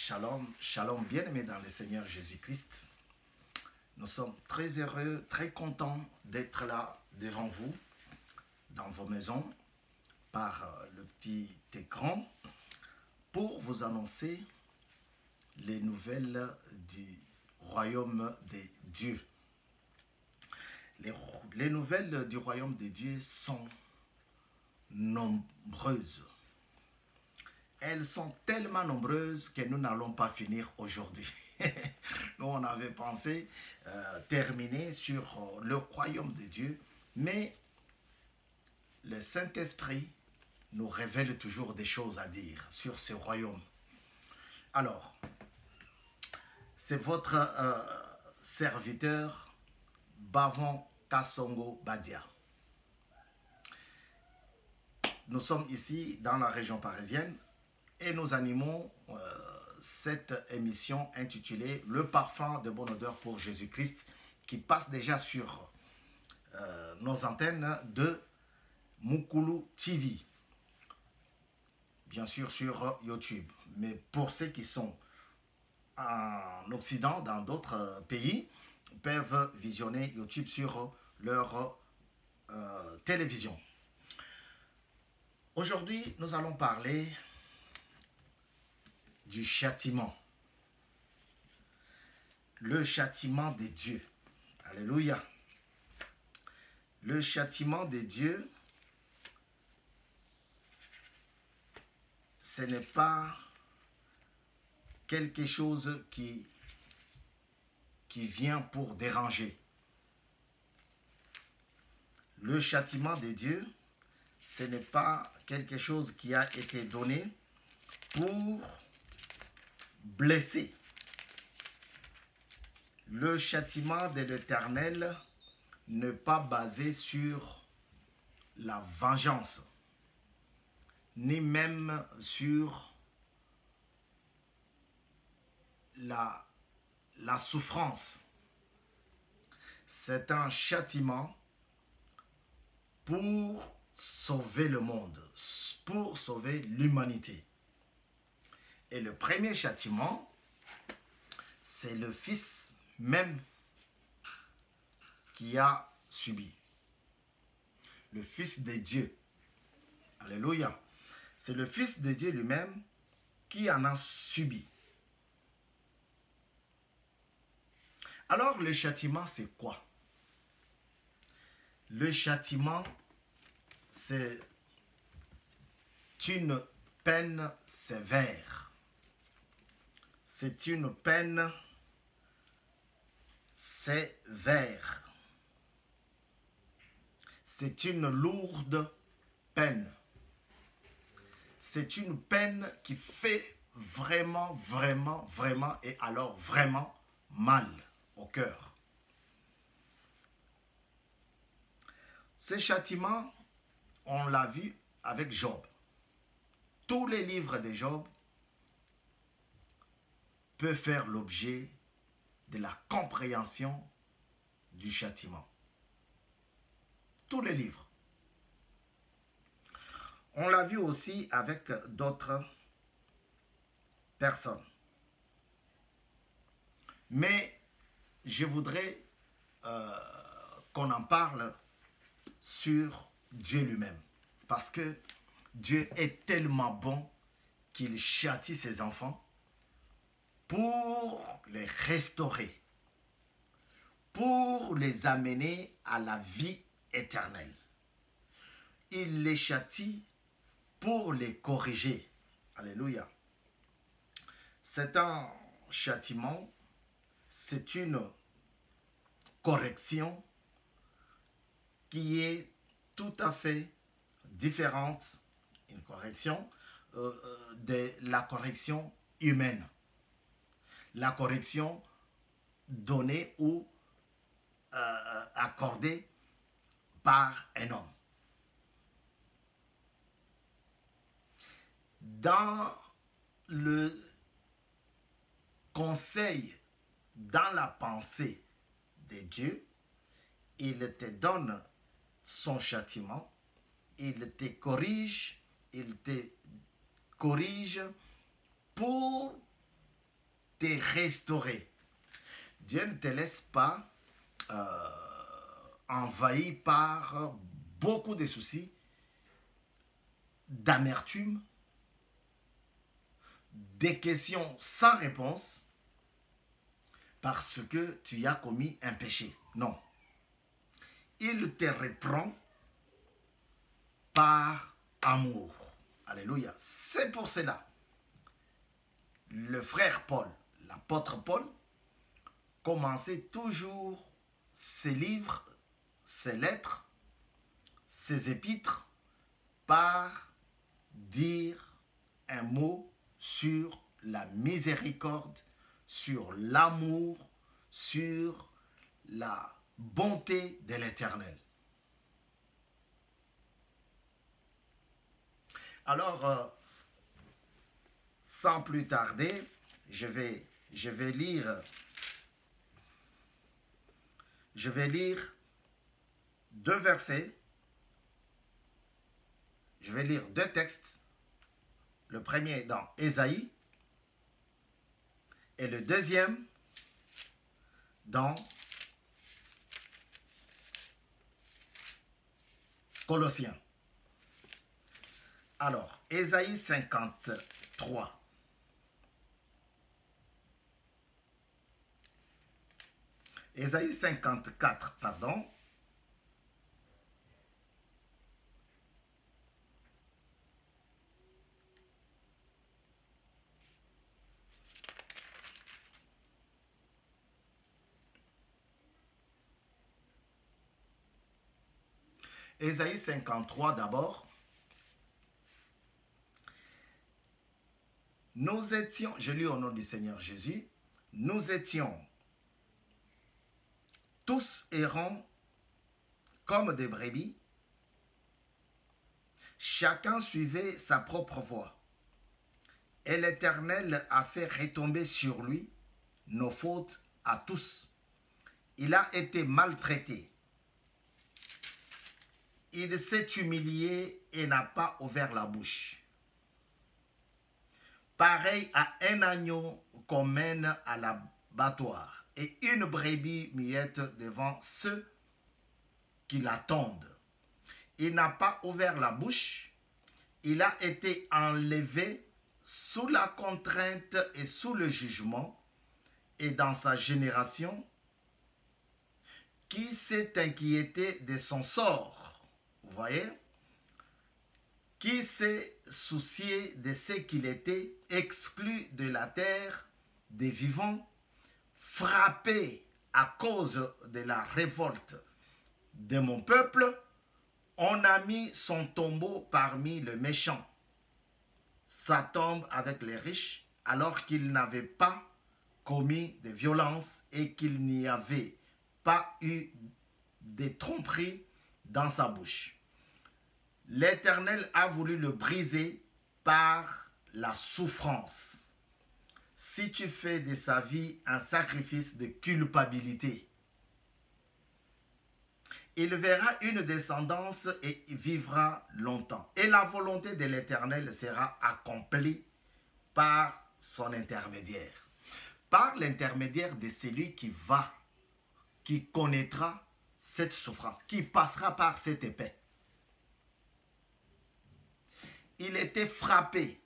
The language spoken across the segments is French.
Shalom, shalom, bien-aimés dans le Seigneur Jésus-Christ. Nous sommes très heureux, très contents d'être là devant vous, dans vos maisons, par le petit écran, pour vous annoncer les nouvelles du royaume des dieux. Les nouvelles du royaume des dieux sont nombreuses. Elles sont tellement nombreuses que nous n'allons pas finir aujourd'hui. Nous, on avait pensé terminer sur le royaume de Dieu, mais le Saint-Esprit nous révèle toujours des choses à dire sur ce royaume. Alors, c'est votre serviteur Bavon Kassongo Badia. Nous sommes ici dans la région parisienne et nous animons cette émission intitulée « Le parfum de bonne odeur pour Jésus-Christ » qui passe déjà sur nos antennes de Mukulu TV, bien sûr sur YouTube. Mais pour ceux qui sont en Occident, dans d'autres pays, peuvent visionner YouTube sur leur télévision. Aujourd'hui, nous allons parler du châtiment. Le châtiment des dieux. Alléluia. Le châtiment des dieux, ce n'est pas quelque chose qui vient pour déranger. Le châtiment des dieux, ce n'est pas quelque chose qui a été donné pour blesser. Le châtiment de l'Éternel n'est pas basé sur la vengeance, ni même sur la souffrance. C'est un châtiment pour sauver le monde, pour sauver l'humanité. Et le premier châtiment, c'est le Fils même qui a subi. Le Fils de Dieu. Alléluia. C'est le Fils de Dieu lui-même qui en a subi. Alors le châtiment, c'est quoi? Le châtiment, c'est une peine sévère. C'est une peine sévère. C'est une lourde peine. C'est une peine qui fait vraiment, vraiment, vraiment, et alors vraiment mal au cœur. Ce châtiment, on l'a vu avec Job. Tous les livres de Job peut faire l'objet de la compréhension du châtiment. Tous les livres. On l'a vu aussi avec d'autres personnes. Mais je voudrais qu'on en parle sur Dieu lui-même. Parce que Dieu est tellement bon qu'il châtie ses enfants pour les restaurer, pour les amener à la vie éternelle. Il les châtie pour les corriger. Alléluia. C'est un châtiment, c'est une correction qui est tout à fait différente, une correction de la correction humaine. La correction donnée ou accordée par un homme. Dans le conseil, dans la pensée de Dieu, il te donne son châtiment, il te corrige pour te restaurer. Dieu ne te laisse pas envahi par beaucoup de soucis, d'amertume, des questions sans réponse, parce que tu as commis un péché. Non. Il te reprend par amour. Alléluia. C'est pour cela. Le frère Paul, l'apôtre Paul, commençait toujours ses livres, ses lettres, ses épîtres par dire un mot sur la miséricorde, sur l'amour, sur la bonté de l'Éternel. Alors, sans plus tarder, je vais lire deux versets. Je vais lire deux textes. Le premier dans Ésaïe et le deuxième dans Colossiens. Alors, Ésaïe 53. Ésaïe 54, pardon. Ésaïe 53 d'abord. Nous étions, je lis au nom du Seigneur Jésus, nous étions tous errants comme des brebis, chacun suivait sa propre voie, et l'Éternel a fait retomber sur lui nos fautes à tous. Il a été maltraité. Il s'est humilié et n'a pas ouvert la bouche. Pareil à un agneau qu'on mène à l'abattoir et une brebis muette devant ceux qui l'attendent. Il n'a pas ouvert la bouche. Il a été enlevé sous la contrainte et sous le jugement. Et dans sa génération, qui s'est inquiété de son sort? Vous voyez? Qui s'est soucié de ce qu'il était, exclu de la terre des vivants, frappé à cause de la révolte de mon peuple, on a mis son tombeau parmi les méchants, sa tombe avec les riches, alors qu'il n'avait pas commis de violence et qu'il n'y avait pas eu de tromperie dans sa bouche. L'Éternel a voulu le briser par la souffrance. Si tu fais de sa vie un sacrifice de culpabilité, il verra une descendance et vivra longtemps. Et la volonté de l'Éternel sera accomplie par son intermédiaire. Par l'intermédiaire de celui qui connaîtra cette souffrance, qui passera par cette épée. Il était frappé.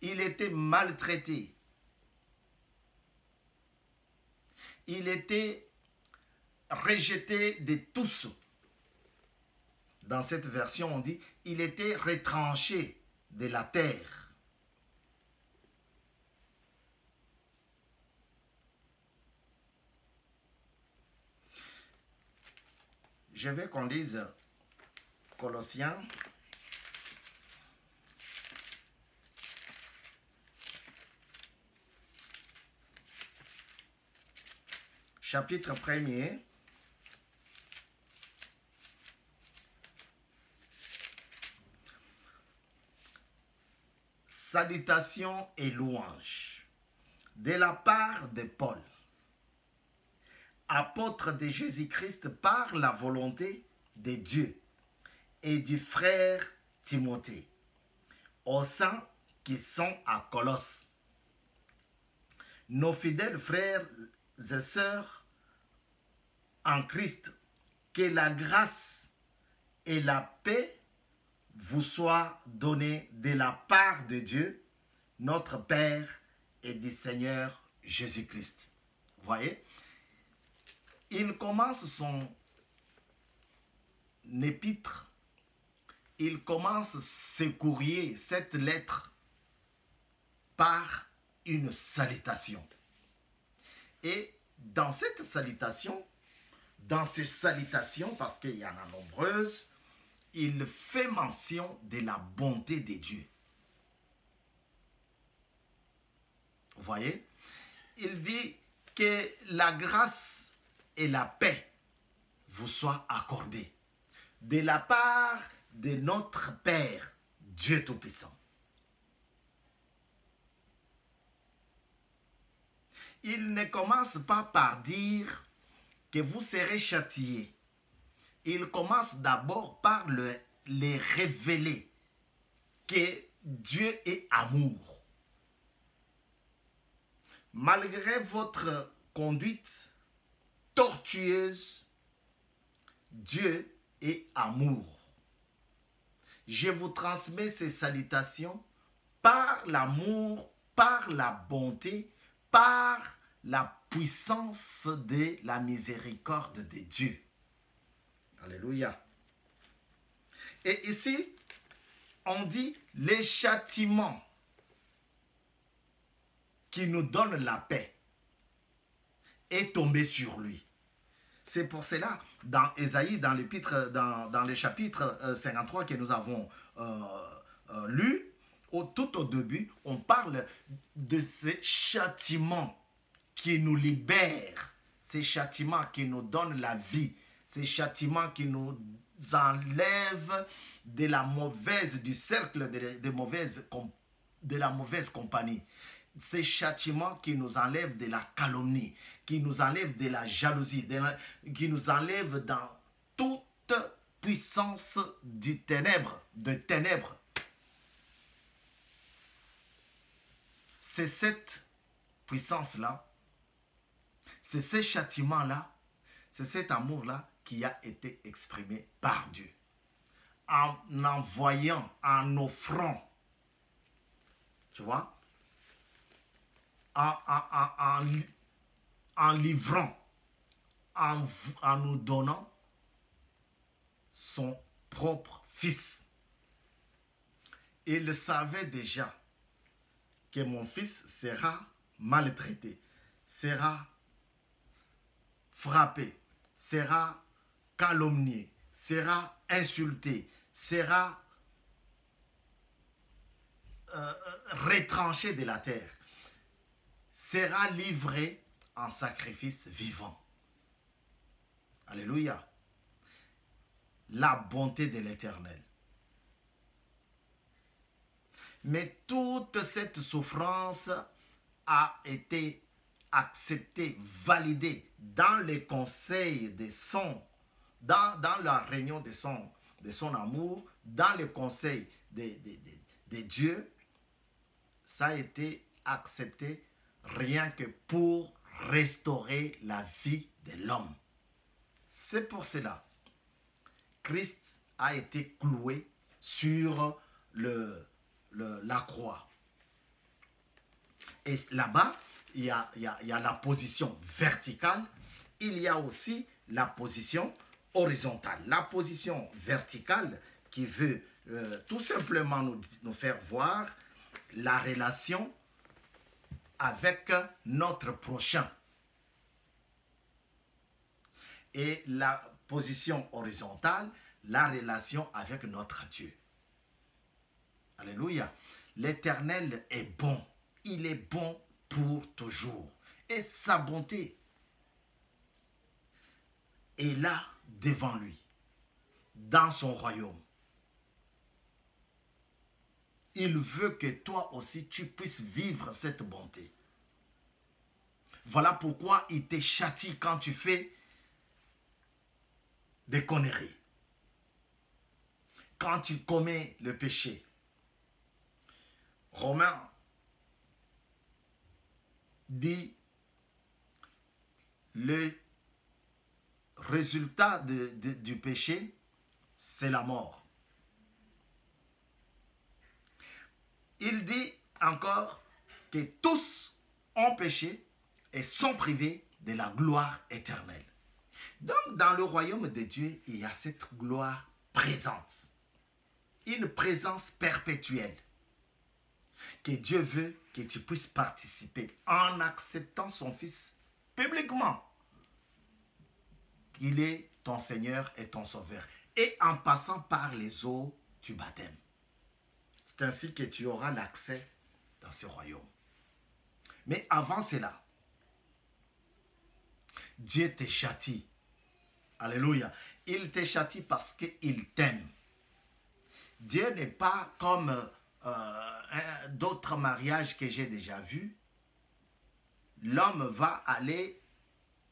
Il était maltraité. Il était rejeté de tous. Dans cette version, on dit, il était retranché de la terre. Je veux qu'on lise Colossiens. Chapitre 1er. Salutations et louanges de la part de Paul, apôtre de Jésus-Christ par la volonté de Dieu, et du frère Timothée, aux saints qui sont à Colosse. Nos fidèles frères et sœurs en Christ, que la grâce et la paix vous soient données de la part de Dieu, notre Père et du Seigneur Jésus-Christ. Vous voyez, il commence son épître, il commence ce courrier, cette lettre, par une salutation. Et dans cette salutation, parce qu'il y en a nombreuses, il fait mention de la bonté de Dieu. Vous voyez? Il dit que la grâce et la paix vous soient accordées de la part de notre Père, Dieu Tout-Puissant. Il ne commence pas par dire que vous serez châtiés. Il commence d'abord par les révéler que Dieu est amour. Malgré votre conduite tortueuse, Dieu est amour. Je vous transmets ces salutations par l'amour, par la bonté, par la puissance de la miséricorde de Dieu. Alléluia. Et ici, on dit les châtiments qui nous donnent la paix est tombé sur lui. C'est pour cela, dans Ésaïe, dans l'épître, dans le chapitre 53 que nous avons lu, tout au début, on parle de ces châtiments qui nous libèrent, ces châtiments qui nous donnent la vie, ces châtiments qui nous enlèvent de la mauvaise, du cercle de la mauvaise compagnie. Ces châtiments qui nous enlèvent de la calomnie, qui nous enlèvent de la jalousie, qui nous enlèvent dans toute puissance du ténèbre, de ténèbres. C'est cette puissance-là, c'est ces châtiments-là, c'est cet amour-là qui a été exprimé par Dieu. En envoyant, en offrant, tu vois, en livrant, en nous donnant son propre fils. Il savait déjà que mon fils sera maltraité, sera frappé, sera calomnié, sera insulté, sera retranché de la terre, sera livré en sacrifice vivant. Alléluia. La bonté de l'Éternel. Mais toute cette souffrance a été acceptée, validée dans les conseils de dans la réunion de son amour, dans le conseil de Dieu. Ça a été accepté rien que pour restaurer la vie de l'homme. C'est pour cela Christ a été cloué sur la croix. Et là-bas, il y a la position verticale, il y a aussi la position horizontale. La position verticale qui veut tout simplement nous faire voir la relation avec notre prochain. Et la position horizontale, la relation avec notre Dieu. Alléluia. L'Éternel est bon. Il est bon pour toujours. Et sa bonté est là devant lui, dans son royaume. Il veut que toi aussi tu puisses vivre cette bonté. Voilà pourquoi il te châtie quand tu fais des conneries. Quand tu commets le péché. Romains dit le résultat du péché, c'est la mort. Il dit encore que tous ont péché et sont privés de la gloire éternelle. Donc, dans le royaume de Dieu, il y a cette gloire présente. Une présence perpétuelle. Que Dieu veut que tu puisses participer en acceptant son Fils publiquement. Il est ton Seigneur et ton Sauveur. Et en passant par les eaux du baptême. C'est ainsi que tu auras l'accès dans ce royaume. Mais avant cela, Dieu te châtie. Alléluia. Il te châtie parce qu'il t'aime. Dieu n'est pas comme d'autres mariages que j'ai déjà vus. L'homme va aller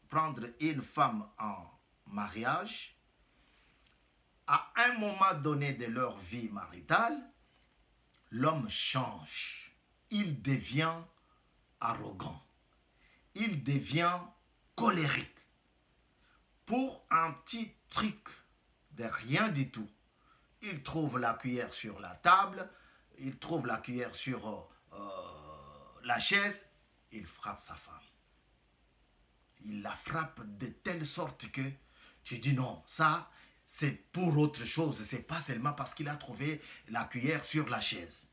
prendre une femme en mariage. À un moment donné de leur vie maritale, l'homme change. Il devient arrogant. Il devient colérique. Pour un petit truc de rien du tout, il trouve la cuillère sur la table, il trouve la cuillère sur la chaise, il frappe sa femme. Il la frappe de telle sorte que tu dis non, ça c'est pour autre chose, c'est pas seulement parce qu'il a trouvé la cuillère sur la chaise.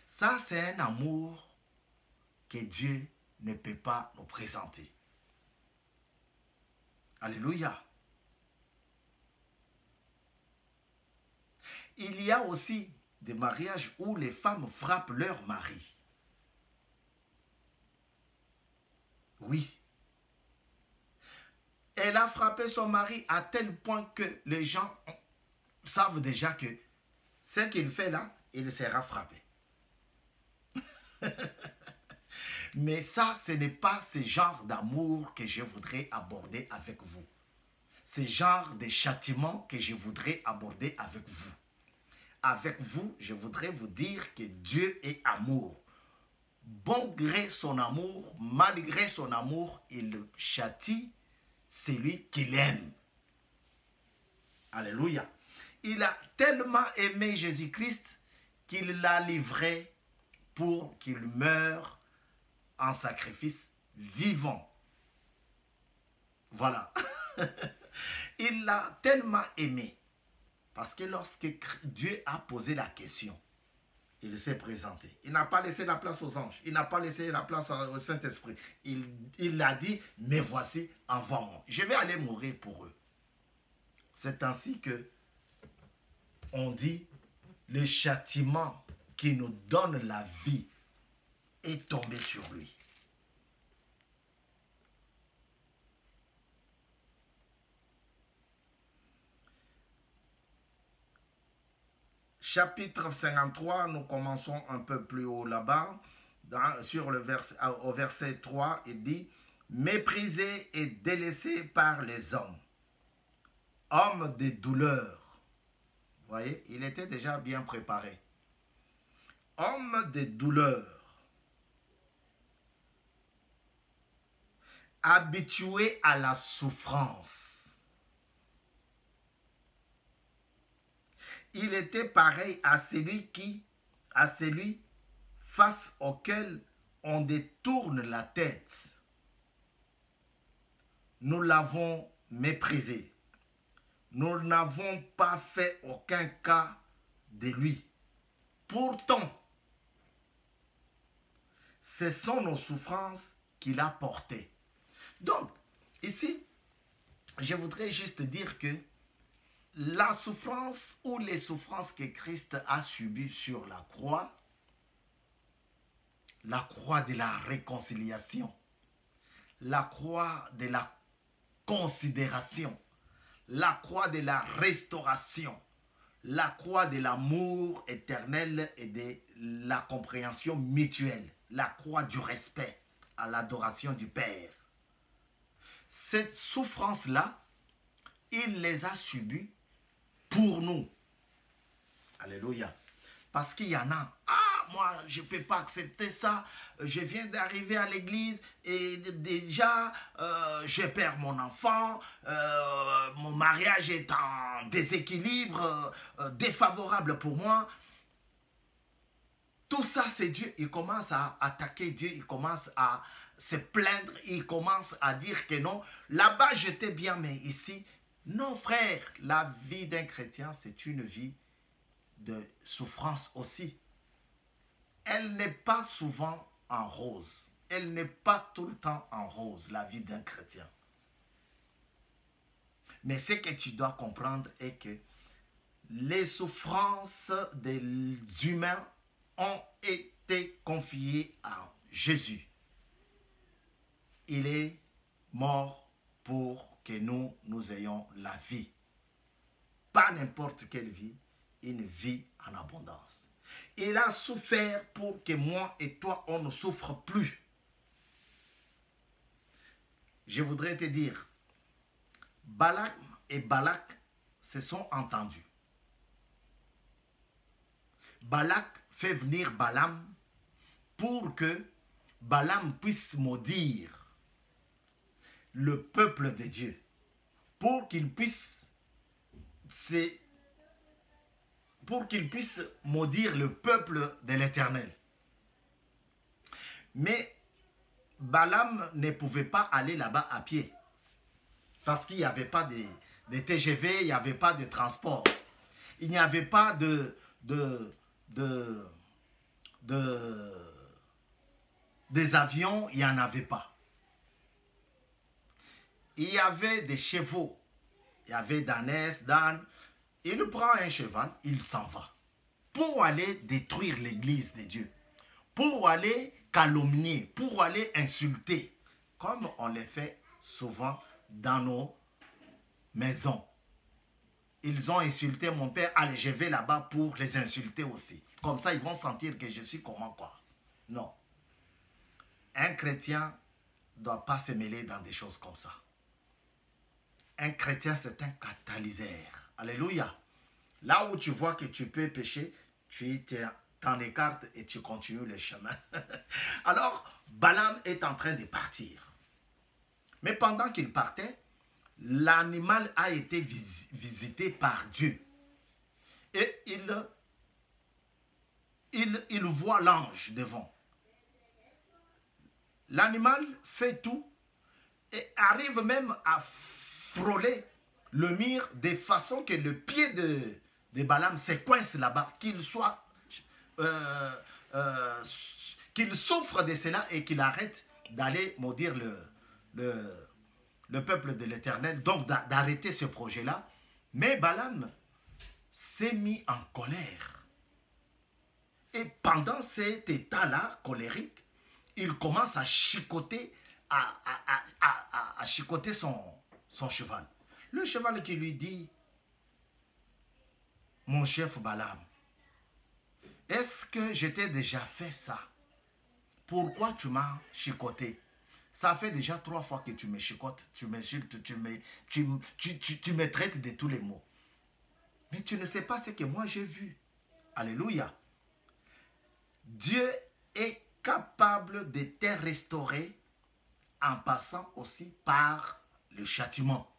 Ça c'est un amour que Dieu ne peut pas nous présenter. Alléluia. Il y a aussi des mariages où les femmes frappent leur mari. Oui. Elle a frappé son mari à tel point que les gens savent déjà que ce qu'il fait là, il sera frappé. Mais ça, ce n'est pas ce genre d'amour que je voudrais aborder avec vous. Ce genre de châtiment que je voudrais aborder avec vous. Avec vous, je voudrais vous dire que Dieu est amour. Bon gré son amour, malgré son amour, il châtie celui qu'il aime. Alléluia. Il a tellement aimé Jésus-Christ qu'il l'a livré pour qu'il meure en sacrifice vivant. Voilà. Il l'a tellement aimé. Parce que lorsque Dieu a posé la question, il s'est présenté. Il n'a pas laissé la place aux anges. Il n'a pas laissé la place au Saint-Esprit. Il a dit, mais voici, envoie-moi. Je vais aller mourir pour eux. C'est ainsi que on dit, le châtiment qui nous donne la vie est tombé sur lui. Chapitre 53, nous commençons un peu plus haut là-bas, au verset 3, il dit « Méprisé et délaissé par les hommes, homme des douleurs. » Vous voyez, il était déjà bien préparé. « Homme des douleurs, habitué à la souffrance. » Il était pareil à celui face auquel on détourne la tête. Nous l'avons méprisé. Nous n'avons pas fait aucun cas de lui. Pourtant, ce sont nos souffrances qu'il a portées. Donc, ici, je voudrais juste dire que la souffrance ou les souffrances que Christ a subies sur la croix de la réconciliation, la croix de la considération, la croix de la restauration, la croix de l'amour éternel et de la compréhension mutuelle, la croix du respect à l'adoration du Père. Cette souffrance-là, il les a subies pour nous. Alléluia. Parce qu'il y en a, ah, moi, je ne peux pas accepter ça. Je viens d'arriver à l'église et déjà, je perds mon enfant. Mon mariage est en déséquilibre, défavorable pour moi. Tout ça, c'est Dieu. Il commence à attaquer Dieu. Il commence à se plaindre. Il commence à dire que non, là-bas, j'étais bien, mais ici, non, frère. La vie d'un chrétien, c'est une vie de souffrance aussi. Elle n'est pas souvent en rose. Elle n'est pas tout le temps en rose, la vie d'un chrétien. Mais ce que tu dois comprendre est que les souffrances des humains ont été confiées à Jésus. Il est mort pour que nous ayons la vie. Pas n'importe quelle vie, une vie en abondance. Il a souffert pour que moi et toi, on ne souffre plus. Je voudrais te dire, Balaam et Balak se sont entendus. Balak fait venir Balaam pour que Balaam puisse maudire le peuple de Dieu. Pour qu'il puisse maudire le peuple de l'Éternel. Mais Balaam ne pouvait pas aller là-bas à pied. Parce qu'il n'y avait pas de TGV, il n'y avait pas de transport. Il n'y avait pas des avions, il n'y en avait pas. Il y avait des chevaux. Il y avait d'ânesse, d'âne. Il prend un cheval, il s'en va. Pour aller détruire l'église de Dieu. Pour aller calomnier, pour aller insulter. Comme on le fait souvent dans nos maisons. Ils ont insulté mon père, allez, je vais là-bas pour les insulter aussi. Comme ça, ils vont sentir que je suis comment quoi. Non. Un chrétien ne doit pas se mêler dans des choses comme ça. Un chrétien, c'est un catalyseur. Alléluia. Là où tu vois que tu peux pécher, tu t'en écartes et tu continues le chemin. Alors, Balaam est en train de partir. Mais pendant qu'il partait, l'animal a été visité par Dieu. Et il voit l'ange devant. L'animal fait tout et arrive même à frôler le mur de façon que le pied de Balaam se coince là-bas, qu'il souffre de cela et qu'il arrête d'aller maudire le peuple de l'Éternel, donc d'arrêter ce projet-là. Mais Balaam s'est mis en colère. Et pendant cet état-là, colérique, il commence à chicoter, à chicoter son cheval. Le cheval qui lui dit, mon chef Balaam, est-ce que je t'ai déjà fait ça? Pourquoi tu m'as chicoté? Ça fait déjà 3 fois que tu me chicotes, tu m'insultes, tu me traites de tous les mots. Mais tu ne sais pas ce que moi j'ai vu. Alléluia. Dieu est capable de te restaurer en passant aussi par le châtiment.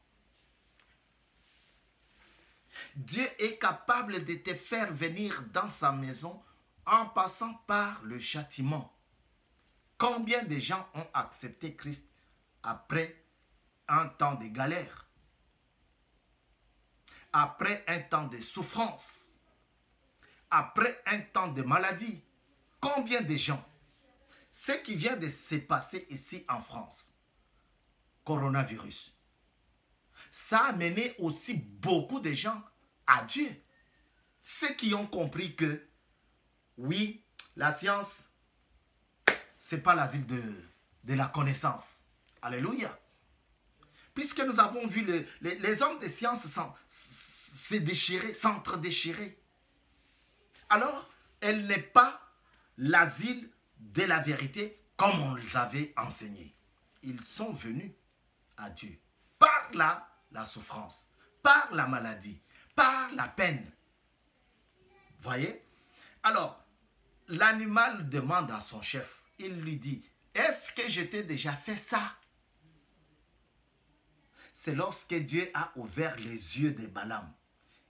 Dieu est capable de te faire venir dans sa maison en passant par le châtiment. Combien de gens ont accepté Christ après un temps de galère, après un temps de souffrance, après un temps de maladie? Combien de gens? Ce qui vient de se passer ici en France, coronavirus, ça a amené aussi beaucoup de gens à Dieu. Ceux qui ont compris que, oui, la science, ce n'est pas l'asile de la connaissance. Alléluia. Puisque nous avons vu les hommes de science se déchirer, s'entre-déchirer. Alors, elle n'est pas l'asile de la vérité comme on les avait enseigné. Ils sont venus à Dieu par la souffrance, par la maladie, par la peine. Voyez? Alors, l'animal demande à son chef, il lui dit, est-ce que je t'ai déjà fait ça? C'est lorsque Dieu a ouvert les yeux de Balaam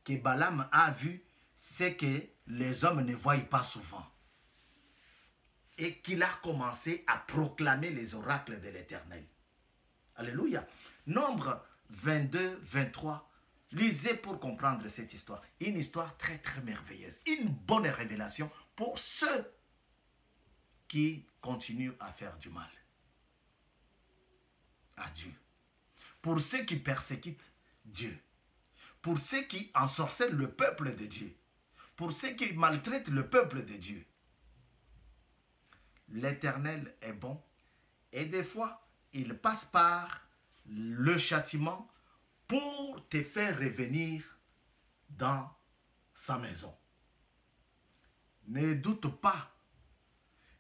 que Balaam a vu ce que les hommes ne voient pas souvent. Et qu'il a commencé à proclamer les oracles de l'Éternel. Alléluia. Nombre 22, 23. Lisez pour comprendre cette histoire. Une histoire très très merveilleuse. Une bonne révélation pour ceux qui continuent à faire du mal à Dieu. Pour ceux qui persécutent Dieu. Pour ceux qui ensorcellent le peuple de Dieu. Pour ceux qui maltraitent le peuple de Dieu. L'Éternel est bon et des fois, il passe par le châtiment pour te faire revenir dans sa maison. Ne doute pas,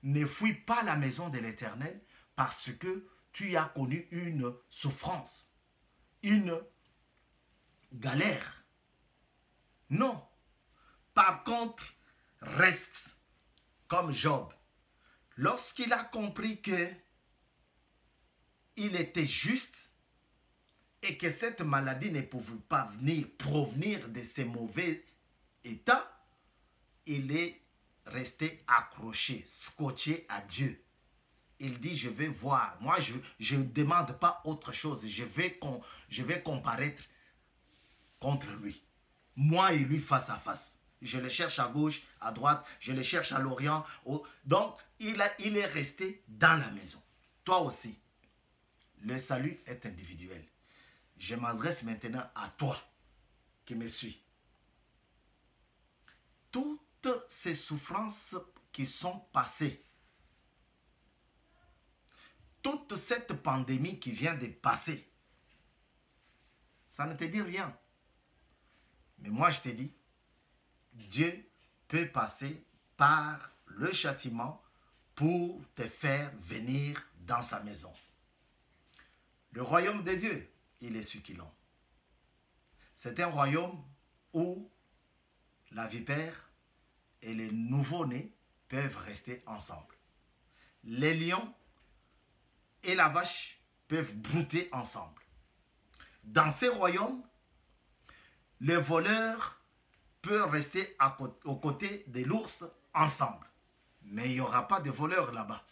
ne fuis pas la maison de l'Éternel parce que tu as connu une souffrance, une galère. Non. Par contre, reste comme Job. Lorsqu'il a compris que il était juste et que cette maladie ne pouvait pas provenir de ses mauvais états, il est resté accroché, scotché à Dieu. Il dit, je vais voir. Moi, je ne demande pas autre chose. Je vais comparaître contre lui. Moi et lui face à face. Je le cherche à gauche, à droite, je le cherche à l'Orient. Donc, il est resté dans la maison. Toi aussi. Le salut est individuel. Je m'adresse maintenant à toi qui me suis. Toutes ces souffrances qui sont passées, toute cette pandémie qui vient de passer, ça ne te dit rien. Mais moi je te dis, Dieu peut passer par le châtiment pour te faire venir dans sa maison. Le royaume de Dieu, il est succulent. C'est un royaume où la vipère et les nouveau-nés peuvent rester ensemble. Les lions et la vache peuvent brouter ensemble. Dans ces royaumes, les voleurs peuvent rester aux côtés de l'ours ensemble. Mais il n'y aura pas de voleurs là-bas.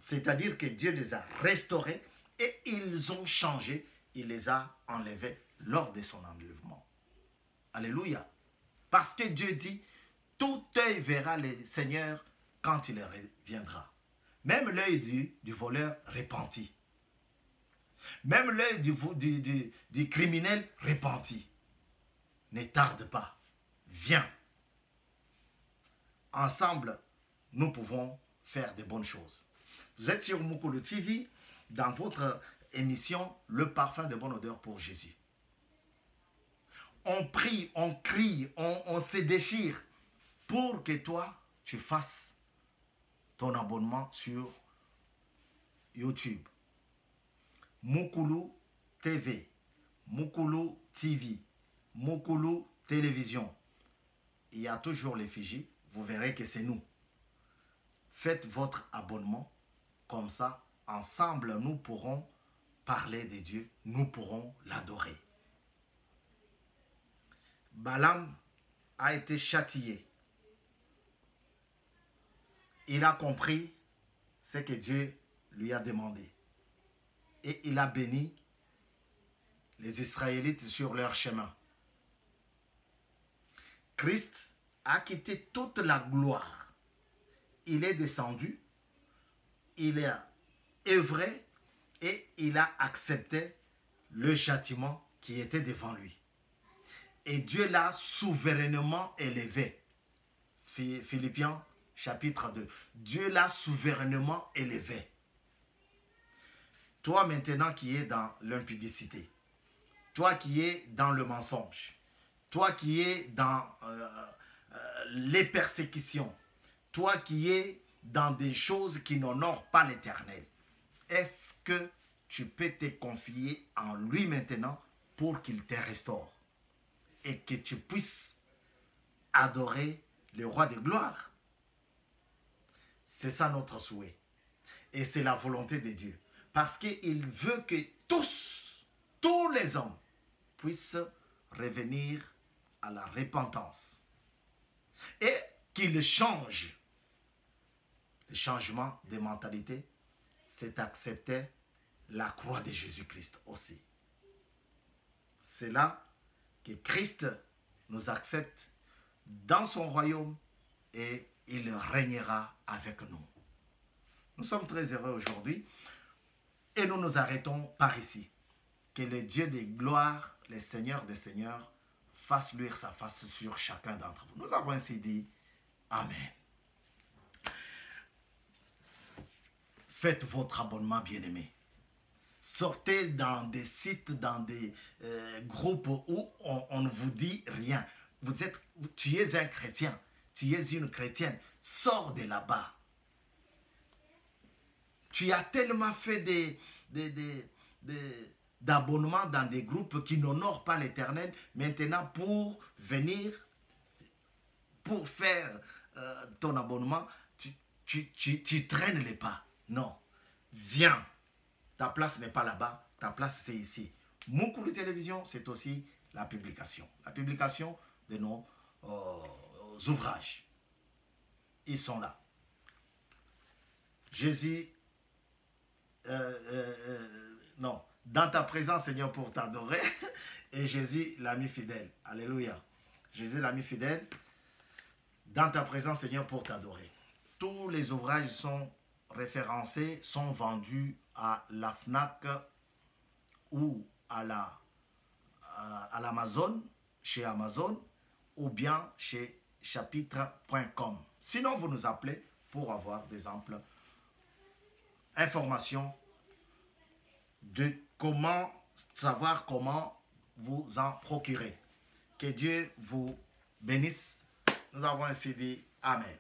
C'est-à-dire que Dieu les a restaurés et ils ont changé. Il les a enlevés lors de son enlèvement. Alléluia. Parce que Dieu dit, tout œil verra le Seigneur quand il reviendra. Même l'œil du voleur repenti. Même l'œil du criminel repenti. Ne tarde pas. Viens. Ensemble, nous pouvons faire de bonnes choses. Vous êtes sur Mukulu TV, dans votre émission « Le parfum de bonne odeur pour Jésus ». On prie, on crie, on se déchire pour que toi, tu fasses ton abonnement sur YouTube. Mukulu TV, Mukulu TV, Mukulu Télévision. Il y a toujours l'effigie, vous verrez que c'est nous. Faites votre abonnement, comme ça, ensemble, nous pourrons parler de Dieu, nous pourrons l'adorer. Balaam a été châtié. Il a compris ce que Dieu lui a demandé. Et il a béni les Israélites sur leur chemin. Christ a quitté toute la gloire. Il est descendu, il a œuvré et il a accepté le châtiment qui était devant lui. Et Dieu l'a souverainement élevé. Philippiens chapitre 2. Dieu l'a souverainement élevé. Toi maintenant qui es dans l'impudicité, toi qui es dans le mensonge, toi qui es dans les persécutions, toi qui es dans des choses qui n'honorent pas l'Éternel, est-ce que tu peux te confier en lui maintenant pour qu'il te restaure et que tu puisses adorer le roi de gloire? C'est ça notre souhait. Et c'est la volonté de Dieu. Parce qu'il veut que tous les hommes puissent revenir à la repentance. Et qu'ils changent. Le changement de mentalité, c'est accepter la croix de Jésus-Christ aussi. C'est là que Christ nous accepte dans son royaume et il régnera avec nous. Nous sommes très heureux aujourd'hui et nous nous arrêtons par ici. Que le Dieu des gloires, le Seigneur des seigneurs, fasse luire sa face sur chacun d'entre vous. Nous avons ainsi dit Amen. Faites votre abonnement, bien-aimé. Sortez dans des sites, dans des groupes où on ne vous dit rien. Tu es un chrétien, tu es une chrétienne. Sors de là-bas. Tu as tellement fait d'abonnements dans des groupes qui n'honorent pas l'Éternel. Maintenant, pour venir, pour faire ton abonnement, tu traînes les pas. Non, viens. Ta place n'est pas là-bas, ta place c'est ici. Mukulu Télévision, c'est aussi la publication. La publication de nos ouvrages. Ils sont là. Jésus, non, dans ta présence, Seigneur, pour t'adorer. Et Jésus, l'ami fidèle. Alléluia. Jésus, l'ami fidèle. Dans ta présence, Seigneur, pour t'adorer. Tous les ouvrages sont référencés, sont vendus à la FNAC ou à l'Amazon, chez Amazon, ou bien chez chapitre.com. Sinon, vous nous appelez pour avoir des amples informations de savoir comment vous en procurer. Que Dieu vous bénisse. Nous avons ainsi dit Amen.